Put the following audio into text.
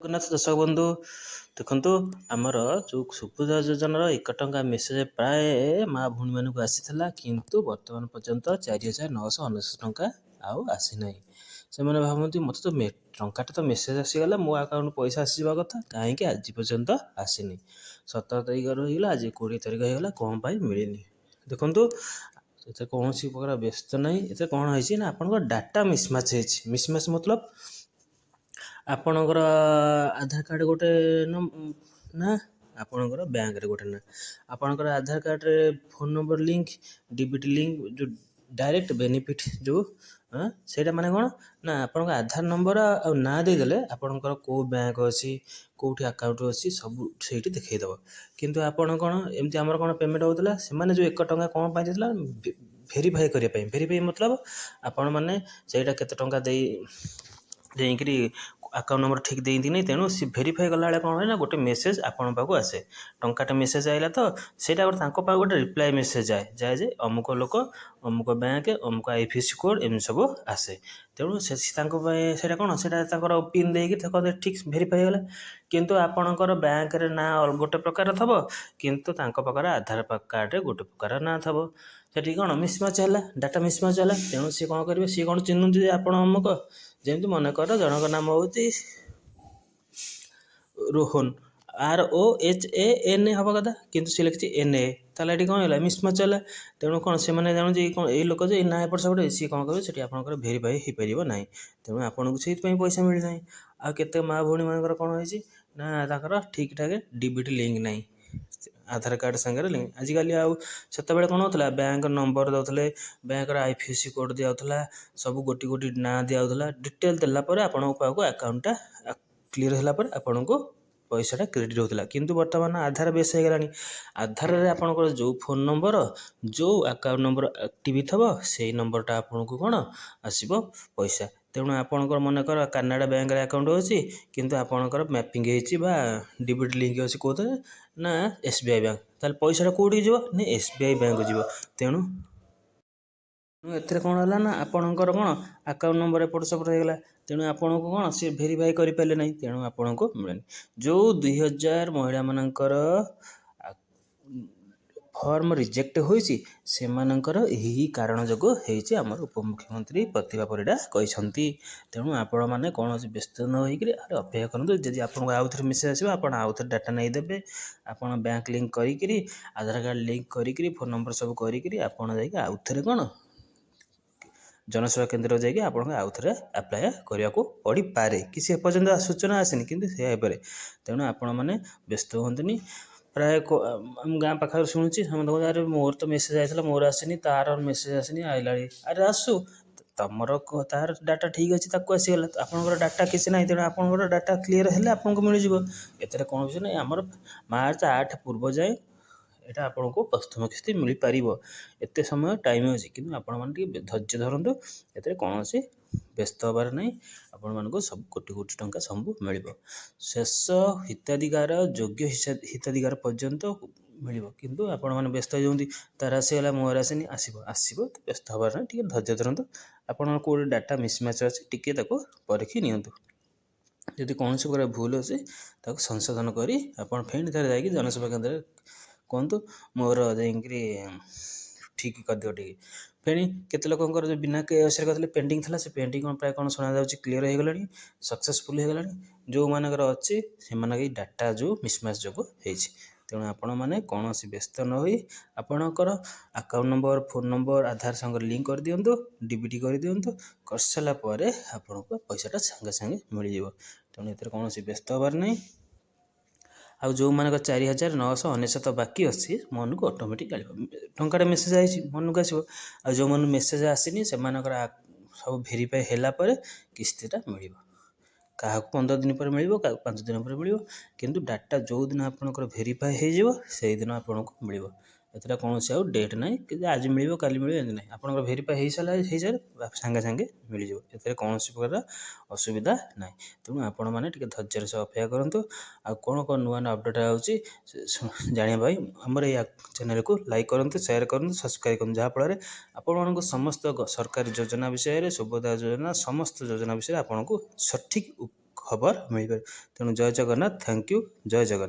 ଜଗନ୍ନାଥ ଦର୍ଶକ ବନ୍ଧୁ ଦେଖନ୍ତୁ ଆମର ଯେଉଁ ସୁଭଦ୍ରା ଯୋଜନାର 1 ଟଙ୍କା ମେସେଜ ପ୍ରାୟ ମା ଭଉଣୀମାନଙ୍କୁ ଆସିଥିଲା, କିନ୍ତୁ ବର୍ତ୍ତମାନ ପର୍ଯ୍ୟନ୍ତ 4,999 ଟଙ୍କା ଆଉ ଆସିନାହିଁ। ସେମାନେ ଭାବନ୍ତି ମୋତେ ତ ଟଙ୍କାଟା ତ ମେସେଜ ଆସିଗଲା, ମୋ ଆକାଉଣ୍ଟ ପଇସା ଆସିଯିବା କଥା, କାହିଁକି ଆଜି ପର୍ଯ୍ୟନ୍ତ ଆସିନି। 17 ତାରିଖରୁ ହେଇଗଲା, ଆଜି 20 ତାରିଖ ହେଇଗଲା, କ'ଣ ପାଇଁ ମିଳିନି। ଦେଖନ୍ତୁ ଏଥିରେ କୌଣସି ପ୍ରକାର ବ୍ୟସ୍ତ ନାହିଁ। ଏଥିରେ କ'ଣ ହେଇଛି ନା ଆପଣଙ୍କ ଡାଟା ମିସମ୍ୟାଚ୍ ହେଇଛି। ମିସମ୍ୟାଚ୍ ମତଲବ ଆପଣଙ୍କର ଆଧାର କାର୍ଡ଼ ଗୋଟେ ନା, ଆପଣଙ୍କର ବ୍ୟାଙ୍କରେ ଗୋଟେ ନା, ଆପଣଙ୍କର ଆଧାର କାର୍ଡ଼ରେ phone number link, DBT link, ଯେଉଁ ଡାଇରେକ୍ଟ ବେନିଫିଟ୍ ଯେଉଁ ସେଇଟା ମାନେ କ'ଣ ନା, ଆପଣଙ୍କ ଆଧାର ନମ୍ବର ଆଉ ନାଁ ଦେଇଦେଲେ ଆପଣଙ୍କର କେଉଁ ବ୍ୟାଙ୍କ ଅଛି, କେଉଁଠି ଆକାଉଣ୍ଟ ଅଛି, ସବୁ ସେଇଠି ଦେଖେଇଦେବ। କିନ୍ତୁ ଆପଣ କ'ଣ ଏମିତି ଆମର କ'ଣ ପେମେଣ୍ଟ ହେଉଥିଲା, ସେମାନେ ଯେଉଁ 1 ଟଙ୍କା କ'ଣ ପାଇଁ ଦେଇଥିଲା, ଭେରିଫାଏ କରିବା ପାଇଁ। ଭେରିଫାଇ ମତଲବ ଆପଣମାନେ ସେଇଟା କେତେ ଟଙ୍କା ଦେଇକରି ଆକାଉଣ୍ଟ ନମ୍ବର ଠିକ୍ ଦେଇନ୍ତି ନାହିଁ। ତେଣୁ ସେ ଭେରିଫାଏ କଲାବେଳେ କ'ଣ ହୁଏ ନା, ଗୋଟେ ମେସେଜ୍ ଆପଣଙ୍କ ପାଖକୁ ଆସେ, ଟଙ୍କାଟେ ମେସେଜ୍ ଆସିଲା ତ ସେଇଟା ଗୋଟେ ତାଙ୍କ ପାଖକୁ ଗୋଟେ ରିପ୍ଲାଏ ମେସେଜ୍ ଯାଏ ଯେ ଅମୁକ ଲୋକ, ଅମୁକ ବ୍ୟାଙ୍କ, ଅମୁକ IFSC କୋଡ଼୍ ଏମିତି ସବୁ ଆସେ। ତେଣୁ ତାଙ୍କ ପାଇଁ ସେଇଟା କ'ଣ, ସେଇଟା ତାଙ୍କର ପିନ୍ ଦେଇକି ତାଙ୍କ ଠିକ୍ ଭେରିଫାଏ ହେଇଗଲା। କିନ୍ତୁ ଆପଣଙ୍କର ବ୍ୟାଙ୍କରେ ନାଁ ଗୋଟେ ପ୍ରକାର ଥିବ, କିନ୍ତୁ ତାଙ୍କ ପାଖରେ ଆଧାର କାର୍ଡ଼ରେ ଗୋଟେ ପ୍ରକାର ନାଁ ଥିବ। ସେଠି କ'ଣ ମିସମ୍ୟାଚ୍ ହେଲା, ଡାଟା ମିସମ୍ୟାଚ୍ ହେଲା। ତେଣୁ ସିଏ କ'ଣ କରିବେ, ସିଏ କ'ଣ ଚିହ୍ନନ୍ତି ଯେ ଆପଣ ଅମୁକ। ଯେମିତି ମନେକର ଜଣଙ୍କ ନାମ ହେଉଛି ରୋହନ, ROHAN ହେବା କଥା, କିନ୍ତୁ ସିଏ ଲେଖିଛି NA, ତାହେଲେ ଏଠି କ'ଣ ହେଲା, ମିସମ୍ୟାଚ୍ ହେଲା। ତେଣୁ କ'ଣ ସେମାନେ ଜାଣନ୍ତି କ'ଣ ଏଇ ଲୋକ ଯେ ନା ଏପଟ ସେପଟ, ସିଏ କ'ଣ କରିବେ, ସେଠି ଆପଣଙ୍କର ଭେରିଫାଇ ହୋଇପାରିବ ନାହିଁ। ତେଣୁ ଆପଣଙ୍କୁ ସେଇଥିପାଇଁ ପଇସା ମିଳିନାହିଁ। ଆଉ କେତେ ମା ଭଉଣୀମାନଙ୍କର କ'ଣ ହେଇଛି ନା, ତାଙ୍କର ଠିକ୍ ଠାକ୍ ଡିବିଟି ଲିଙ୍କ ନାହିଁ, ଆଧାର କାର୍ଡ଼ ସାଙ୍ଗରେ ଲିଙ୍କ। ଆଜିକାଲି ଆଉ ସେତେବେଳେ କ'ଣ ହେଉଥିଲା, ବ୍ୟାଙ୍କ ନମ୍ବର ଦେଉଥିଲେ, ବ୍ୟାଙ୍କର IFSC କୋଡ଼୍ ଦିଆହେଉଥିଲା, ସବୁ ଗୋଟି ନାଁ ଦିଆହେଉଥିଲା। ଡିଟେଲ୍ ଦେଲା ପରେ ଆପଣଙ୍କ ପାଖକୁ ଆକାଉଣ୍ଟଟା କ୍ଲିୟର ହେଲା ପରେ ଆପଣଙ୍କୁ ପଇସାଟା କ୍ରେଡ଼ିଟ୍ ହେଉଥିଲା। କିନ୍ତୁ ବର୍ତ୍ତମାନ ଆଧାର ବେସ୍ ହେଇଗଲାଣି। ଆଧାରରେ ଆପଣଙ୍କର ଯେଉଁ ଫୋନ୍ ନମ୍ବର, ଯେଉଁ ଆକାଉଣ୍ଟ ନମ୍ବର ଆକ୍ଟିଭ୍ ଥିବ, ସେଇ ନମ୍ବରଟା ଆପଣଙ୍କୁ କ'ଣ ଆସିବ ପଇସା। ତେଣୁ ଆପଣଙ୍କର ମନେକର କାନାଡ଼ା ବ୍ୟାଙ୍କରେ ଆକାଉଣ୍ଟ ଅଛି, କିନ୍ତୁ ଆପଣଙ୍କର ମ୍ୟାପିଂ ହେଇଛି ବା ଡିବିଟି ଲିଙ୍କ ଅଛି କେଉଁଥିରେ ନା SBI ବ୍ୟାଙ୍କ, ତାହେଲେ ପଇସାଟା କେଉଁଠିକି ଯିବ ନା SBI ବ୍ୟାଙ୍କକୁ ଯିବ। ତେଣୁ ଏଥିରେ କ'ଣ ହେଲା ନା, ଆପଣଙ୍କର କ'ଣ ଆକାଉଣ୍ଟ ନମ୍ବର ଏପଟ ସେପଟ ହେଇଗଲା। ତେଣୁ ଆପଣଙ୍କୁ କ'ଣ ସେ ଭେରିଫାଇ କରିପାରିଲେ ନାହିଁ, ତେଣୁ ଆପଣଙ୍କୁ ମିଳେନି। ଯେଉଁ 2,000 ମହିଳାମାନଙ୍କର ଫର୍ମ ରିଜେକ୍ଟ ହୋଇଛି, ସେମାନଙ୍କର ଏହି କାରଣ ଯୋଗୁଁ ହେଇଛି, ଆମର ଉପମୁଖ୍ୟମନ୍ତ୍ରୀ ପ୍ରତିଭା ପରିଡ଼ା କହିଛନ୍ତି। ତେଣୁ ଆପଣମାନେ କୌଣସି ବ୍ୟସ୍ତ ନ ହୋଇକରି ଅପେକ୍ଷା କରନ୍ତୁ। ଯଦି ଆପଣଙ୍କୁ ଆଉ ଥରେ ମେସେଜ୍ ଆସିବ, ଆପଣ ଆଉ ଥରେ ଡାଟା ନେଇଦେବେ। ଆପଣ ବ୍ୟାଙ୍କ ଲିଙ୍କ କରିକିରି, ଆଧାର କାର୍ଡ଼ ଲିଙ୍କ କରିକିରି, ଫୋନ୍ ନମ୍ବର ସବୁ କରିକିରି ଆପଣ ଯାଇକି ଆଉ ଥରେ କ'ଣ ଜନସେବା କେନ୍ଦ୍ର ଯାଇକି ଆପଣଙ୍କୁ ଆଉ ଥରେ ଆପ୍ଲାଏ କରିବାକୁ ପଡ଼ିପାରେ। କିଛି ଏପର୍ଯ୍ୟନ୍ତ ସୂଚନା ଆସିନି, କିନ୍ତୁ ସେୟା ହେଇପାରେ। ତେଣୁ ଆପଣମାନେ ବ୍ୟସ୍ତ ହୁଅନ୍ତୁନି। ପ୍ରାୟ ଆମ ଗାଁ ପାଖରେ ଶୁଣୁଛି, ସମସ୍ତେ କହୁଛନ୍ତି ଆରେ ମୋର ତ ମେସେଜ୍ ଆସିଥିଲା, ମୋର ଆସିନି, ତାର ମେସେଜ୍ ଆସିନି, ଆଇଲାଣି। ଆରେ ଆସୁ, ତମର ତାର ଡାଟା ଠିକ୍ ଅଛି, ତାକୁ ଆସିଗଲା, ଆପଣଙ୍କର ଡାଟା କିଛି ନାହିଁ। ତେଣୁ ଆପଣଙ୍କର ଡାଟା କ୍ଲିୟର ହେଲେ ଆପଣଙ୍କୁ ମିଳିଯିବ। ଏଥିରେ କୌଣସି ନାହିଁ। ଆମର ମାର୍ଚ୍ଚ 8 ପୂର୍ବ ଯାଏଁ ଏଇଟା ଆପଣଙ୍କୁ ପ୍ରଥମ କିସ୍ତି ମିଳିପାରିବ। ଏତେ ସମୟ ଟାଇମ୍ ଅଛି, କିନ୍ତୁ ଆପଣମାନେ ଟିକେ ଧୈର୍ଯ୍ୟ ଧରନ୍ତୁ। ଏଥିରେ କୌଣସି ବ୍ୟସ୍ତ ହେବାର ନାହିଁ। ଆପଣମାନଙ୍କୁ ସବୁ କୋଟି ଟଙ୍କା ସବୁ ମିଳିବ। ଶେଷ ହିତାଧିକାର ଯୋଗ୍ୟ ହିତାଧିକାର ପର୍ଯ୍ୟନ୍ତ ମିଳିବ। କିନ୍ତୁ ଆପଣମାନେ ବ୍ୟସ୍ତ ହେଇଯାନ୍ତି, ତାର ଆସିଗଲା ମୋର ଆସିନି, ଆସିବ ତ ବ୍ୟସ୍ତ ହେବାର ନାହିଁ, ଟିକେ ଧୈର୍ଯ୍ୟ ଧରନ୍ତୁ। ଆପଣଙ୍କର କେଉଁଠି ଡାଟା ମିସମ୍ୟାଚ୍ ଅଛି, ଟିକେ ତାକୁ ପରୀକ୍ଷି ନିଅନ୍ତୁ। ଯଦି କୌଣସି ପ୍ରକାର ଭୁଲ ଅଛି, ତାକୁ ସଂଶୋଧନ କରି ଆପଣ ଫେଣି ଥରେ ଯାଇକି ଜନସେବା କେନ୍ଦ୍ରରେ କୁହନ୍ତୁ, ମୋର ଯାଇକିରି ଠିକ୍ କରିଦିଅ ଟିକେ। ଫେଣି କେତେ ଲୋକଙ୍କର ଯେଉଁ ବିନା KYCରେ କରିଥିଲେ ପେଣ୍ଡିଂ ଥିଲା, ସେ ପେଣ୍ଡିଂ ପ୍ରାୟ କ'ଣ ଶୁଣାଯାଉଛି କ୍ଲିୟର ହେଇଗଲାଣି, ସକ୍ସେସଫୁଲ୍ ହେଇଗଲାଣି। ଯେଉଁମାନଙ୍କର ଅଛି ସେମାନଙ୍କ ଏଇ ଡାଟା ଯେଉଁ ମିସମ୍ୟାଚ୍ ଯୋଗୁଁ ହେଇଛି। ତେଣୁ ଆପଣମାନେ କୌଣସି ବ୍ୟସ୍ତ ନ ହୋଇ ଆପଣଙ୍କର ଆକାଉଣ୍ଟ ନମ୍ବର, ଫୋନ୍ ନମ୍ବର, ଆଧାର ସାଙ୍ଗରେ ଲିଙ୍କ କରିଦିଅନ୍ତୁ, ଡିବିଟି କରିଦିଅନ୍ତୁ। କରିସାରିଲା ପରେ ଆପଣଙ୍କୁ ପଇସାଟା ସାଙ୍ଗେ ସାଙ୍ଗେ ମିଳିଯିବ। ତେଣୁ ଏଥିରେ କୌଣସି ବ୍ୟସ୍ତ ହେବାର ନାହିଁ। ଆଉ ଯେଉଁମାନଙ୍କର 4,999 ବାକି ଅଛି, ମନକୁ ଅଟୋମେଟିକ୍ ଟଙ୍କାଟା ମେସେଜ୍ ଆସିଛି, ମନକୁ ଆସିବ। ଆଉ ଯେଉଁମାନଙ୍କୁ ମେସେଜ୍ ଆସିନି, ସେମାନଙ୍କର ସବୁ ଭେରିଫାଇ ହେଲା ପରେ କିସ୍ତିଟା ମିଳିବ। କାହାକୁ 15 ଦିନ ପରେ ମିଳିବ, କାହାକୁ 5 ଦିନ ପରେ ମିଳିବ। କିନ୍ତୁ ଡାଟା ଯେଉଁଦିନ ଆପଣଙ୍କର ଭେରିଫାଇ ହେଇଯିବ, ସେଇଦିନ ଆପଣଙ୍କୁ ମିଳିବ। ଏଥିରେ କୌଣସି ଆଉ ଡେଟ୍ ନାହିଁ, କିନ୍ତୁ ଆଜି ମିଳିବ, କାଲି ମିଳିବ, ଏମିତି ନାହିଁ। ଆପଣଙ୍କର ଭେରିଫାଇ ହେଇସାରିଲେ ସାଙ୍ଗେ ସାଙ୍ଗେ ମିଳିଯିବ। ଏଥିରେ କୌଣସି ପ୍ରକାର ଅସୁବିଧା ନାହିଁ। ତେଣୁ ଆପଣମାନେ ଟିକେ ଧୈର୍ଯ୍ୟର ସହ ଅପେକ୍ଷା କରନ୍ତୁ। ଆଉ କ'ଣ ନୂଆ ଅପଡ଼େଟ୍ ହେଉଛି ଜାଣିବା ପାଇଁ ଆମର ଏଇ ଚ୍ୟାନେଲକୁ ଲାଇକ୍ କରନ୍ତୁ, ସେୟାର କରନ୍ତୁ, ସବସ୍କ୍ରାଇବ୍ କରନ୍ତୁ। ଯାହାଫଳରେ ଆପଣମାନଙ୍କୁ ସମସ୍ତ ସରକାରୀ ଯୋଜନା ବିଷୟରେ, ସୁଭଦ୍ରା ଯୋଜନା, ସମସ୍ତ ଯୋଜନା ବିଷୟରେ ଆପଣଙ୍କୁ ସଠିକ୍ ଖବର ମିଳିପାରିବ। ତେଣୁ ଜୟ ଜଗନ୍ନାଥ, ଥ୍ୟାଙ୍କ ୟୁ, ଜୟ ଜଗନ୍ନାଥ।